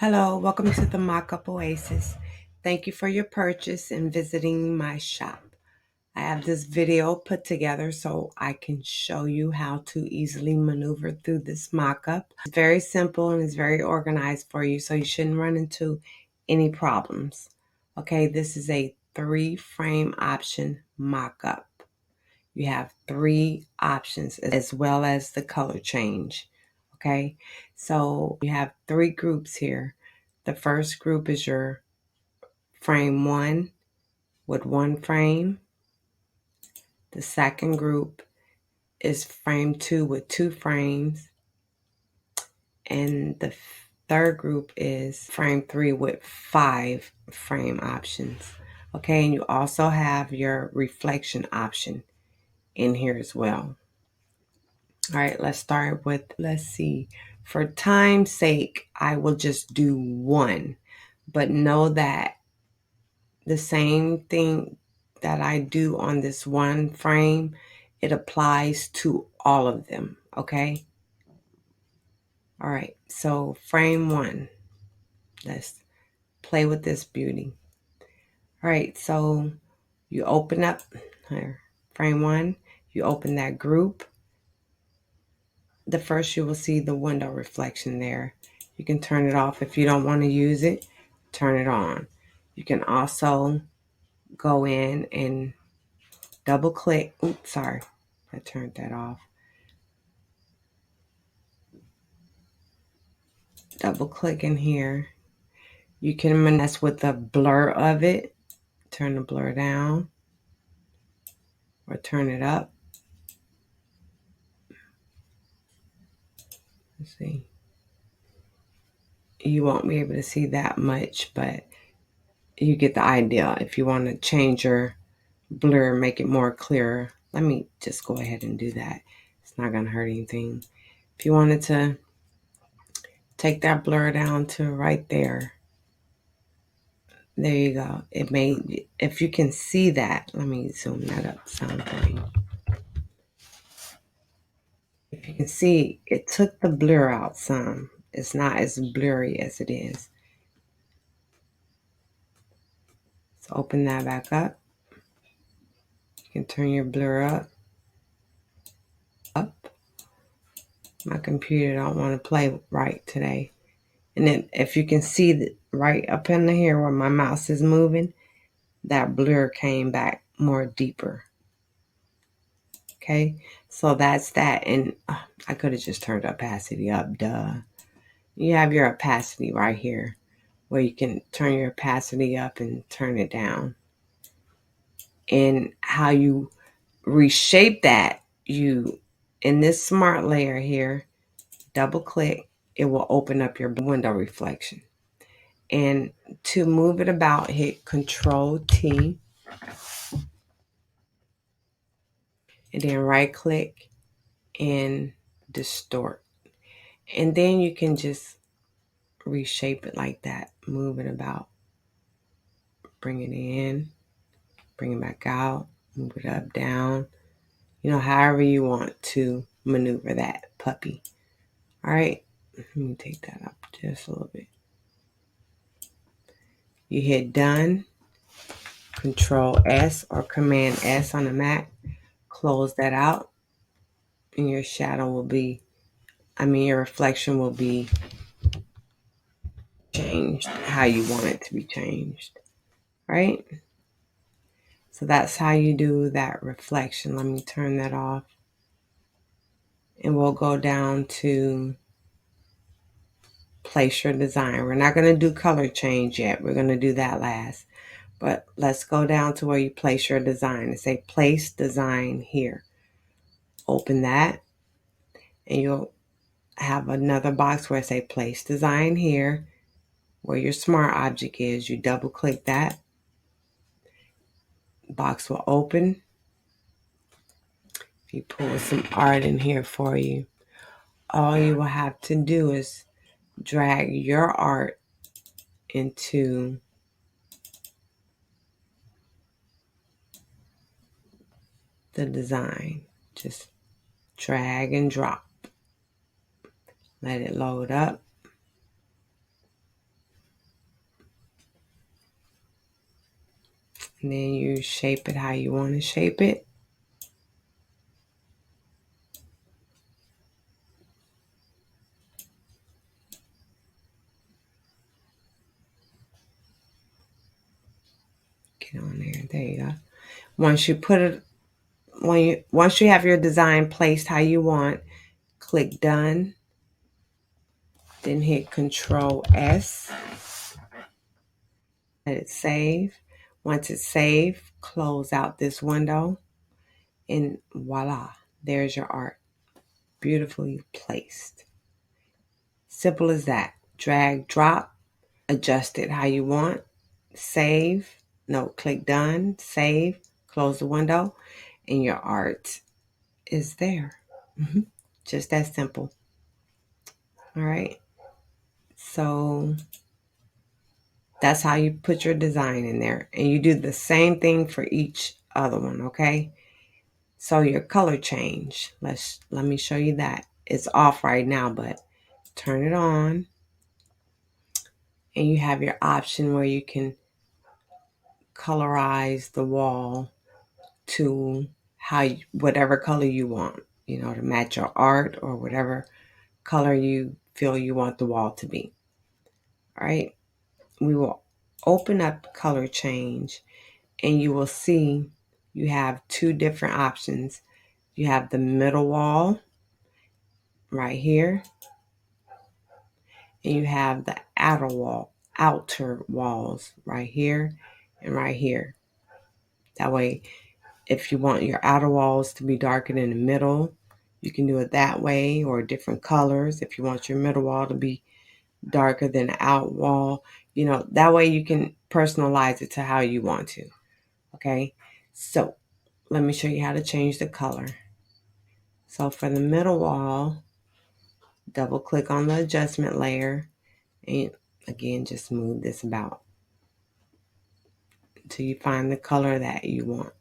Hello, welcome to the Mockup Oasis. Thank you for your purchase and visiting my shop. I have this video put together so I can show you how to easily maneuver through this mock-up. It's very simple and it's very organized for you, so you shouldn't run into any problems. Okay, this is a 3-frame option mock-up. You have 3 options as well as the color change. Okay, so you have 3 groups here. The first group is your frame 1 with 1 frame. The second group is frame 2 with 2 frames. And the third group is frame 3 with 5 frame options. Okay, and you also have your reflection option in here as well. All right, let's start with, let's see. For time's sake, I will just do 1, but know that the same thing that I do on this 1 frame, it applies to all of them, okay? All right, so frame 1, let's play with this beauty. All right, so you open up here, frame 1, you open that group. The first you will see the window reflection there. You can turn it off if you don't want to use it, turn it on. You can also go in and double click. Oops, sorry, I turned that off. Double click in here. You can mess with the blur of it. Turn the blur down or turn it up. Let's see. You won't be able to see that much, but you get the idea. If you want to change your blur, make it more clearer. Let me just go ahead and do that. It's not going to hurt anything. If you wanted to take that blur down to right there, there you go. It made, if you can see that, let me zoom that up something. If you can see, it took the blur out some. It's not as blurry as it is. So open that back up. You can turn your blur up. My computer don't want to play right today. And then if you can see that right up in here where my mouse is moving, that blur came back more deeper. Okay, so that's that. And I could have just turned opacity up, duh. You have your opacity right here where you can turn your opacity up and turn it down. And how you reshape that, you, in this smart layer here, double click, it will open up your window reflection. And to move it about, hit Control T and then right click and distort. And then you can just reshape it like that, move it about, bring it in, bring it back out, move it up, down, however you want to maneuver that puppy. All right, let me take that up just a little bit. You hit done, Control S or Command S on the Mac, close that out, and your shadow will be, your reflection will be changed how you want it to be changed, right? So that's how you do that reflection. Let me turn that off. And we'll go down to place your design. We're not going to do color change yet. We're going to do that last. But let's go down to where you place your design and say place design here. Open that and you'll have another box where it say place design here, where your smart object is. You double click that. Box will open. If you pull some art in here for you, all you will have to do is drag your art into the design. Just drag and drop. Let it load up. And then you shape it how you want to shape it. Get on there. There you go. Once you put it, once you have your design placed how you want, click done. Then hit Control S. Let it save. Once it's saved, close out this window, and voila, there's your art. Beautifully placed. Simple as that. Drag, drop, adjust it how you want. Save. No, click done, save, close the window, and your art is there. Just that simple. All right. So that's how you put your design in there. And you do the same thing for each other one, okay? So your color change, let me show you that. It's off right now, but turn it on. And you have your option where you can colorize the wall to whatever color you want, to match your art or whatever color you feel you want the wall to be. All right. We will open up color change, and you will see you have two different options. You have the middle wall right here, and you have the outer walls right here and right here. That way, if you want your outer walls to be darker than the middle, you can do it that way, or different colors. If you want your middle wall to be darker than the out wall, that way you can personalize it to how you want to. Okay, so let me show you how to change the color. So for the middle wall, double click on the adjustment layer, and again, just move this about until you find the color that you want.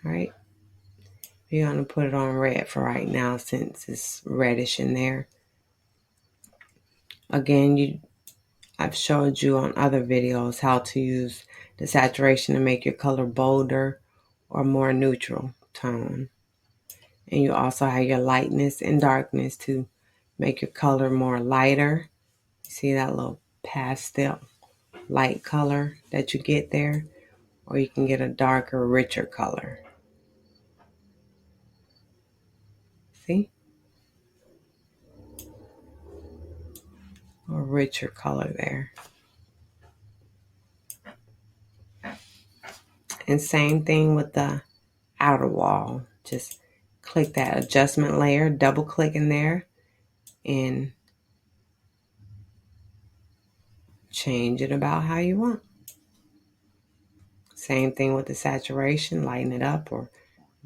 All right. We're going to put it on red for right now since it's reddish in there. Again, I've showed you on other videos how to use the saturation to make your color bolder or more neutral tone. And you also have your lightness and darkness to make your color more lighter. See that little pastel light color that you get there? Or you can get a darker, richer color. See? A richer color there. And same thing with the outer wall. Just click that adjustment layer, double click in there, and change it about how you want. Same thing with the saturation, lighten it up or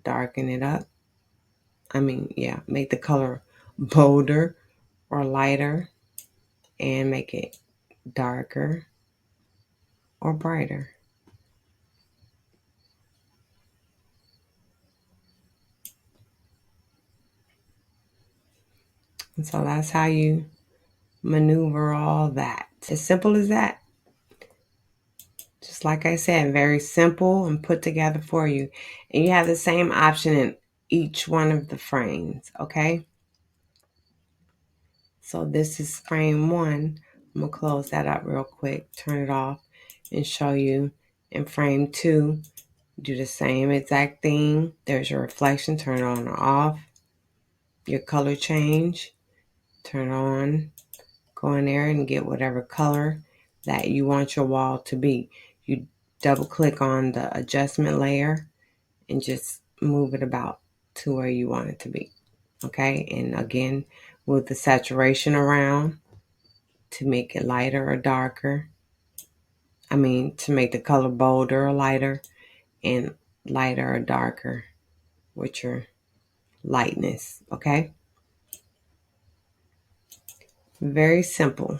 darken it up. Make the color bolder or lighter, and make it darker or brighter. And so that's how you maneuver all that. As simple as that. Just like I said, very simple and put together for you. And you have the same option in each one of the frames, okay? So this is frame 1. I'm going to close that up real quick, turn it off, and show you. In frame 2, do the same exact thing. There's your reflection, turn it on or off. Your color change, turn it on. Go in there and get whatever color that you want your wall to be. You double click on the adjustment layer and just move it about to where you want it to be. Okay, and again, move the saturation around to make it lighter or darker. To make the color bolder or lighter, and lighter or darker with your lightness. Okay, very simple.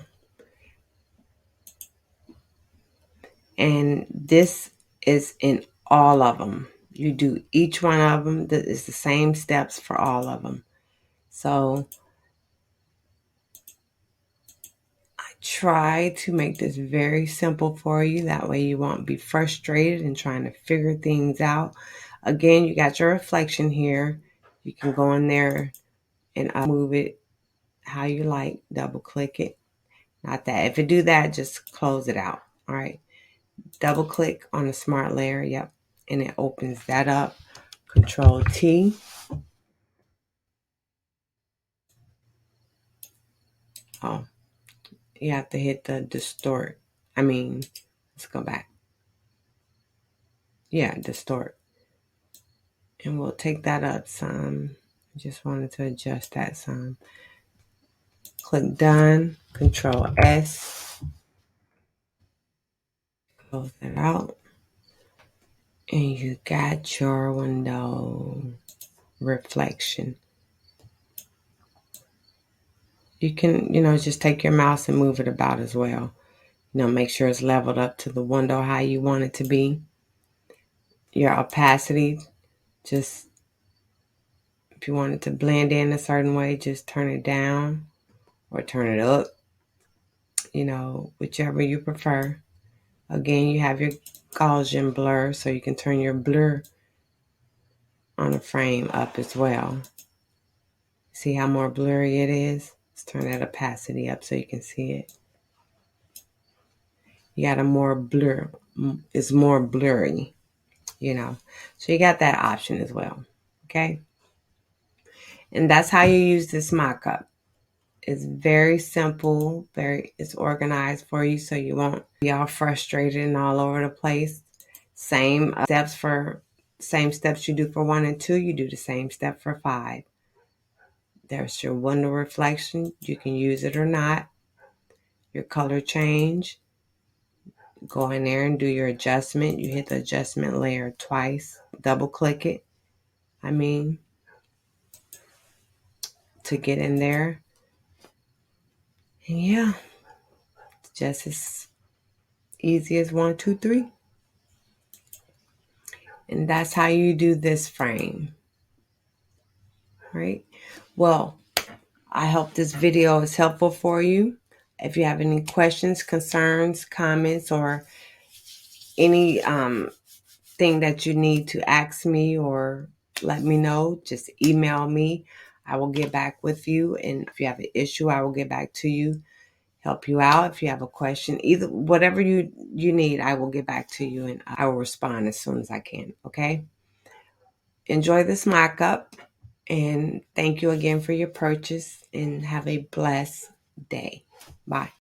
And this is in all of them. You do each one of them. It's the same steps for all of them. So I try to make this very simple for you. That way you won't be frustrated and trying to figure things out. Again, you got your reflection here. You can go in there and move it how you like. Double click it. Not that. If you do that, just close it out. All right. Double click on the smart layer. Yep. And it opens that up. Control T. Oh, you have to hit the distort. Let's go back. Yeah, distort. And we'll take that up some. I just wanted to adjust that some. Click done. Control S. Close that out. And you got your window reflection. You can, just take your mouse and move it about as well. Make sure it's leveled up to the window how you want it to be. Your opacity, just if you want it to blend in a certain way, just turn it down or turn it up, whichever you prefer. Again, you have your Gaussian blur, so you can turn your blur on a frame up as well. See how more blurry it is? Let's turn that opacity up so you can see it. You got a more blur. It's more blurry, So you got that option as well. Okay. And that's how you use this mock-up. It's very simple, it's organized for you so you won't be all frustrated and all over the place. Same steps you do for 1 and 2, you do the same step for 5. There's your window reflection. You can use it or not. Your color change. Go in there and do your adjustment. You hit the adjustment layer twice. Double click it. To get in there. And yeah, it's just as easy as 1, 2, 3. And that's how you do this frame. Right? Well, I hope this video is helpful for you. If you have any questions, concerns, comments, or any thing that you need to ask me or let me know, just email me. I will get back with you. And if you have an issue, I will get back to you, help you out. If you have a question, either whatever you need, I will get back to you and I will respond as soon as I can. Okay? Enjoy this mock-up. And thank you again for your purchase and have a blessed day. Bye.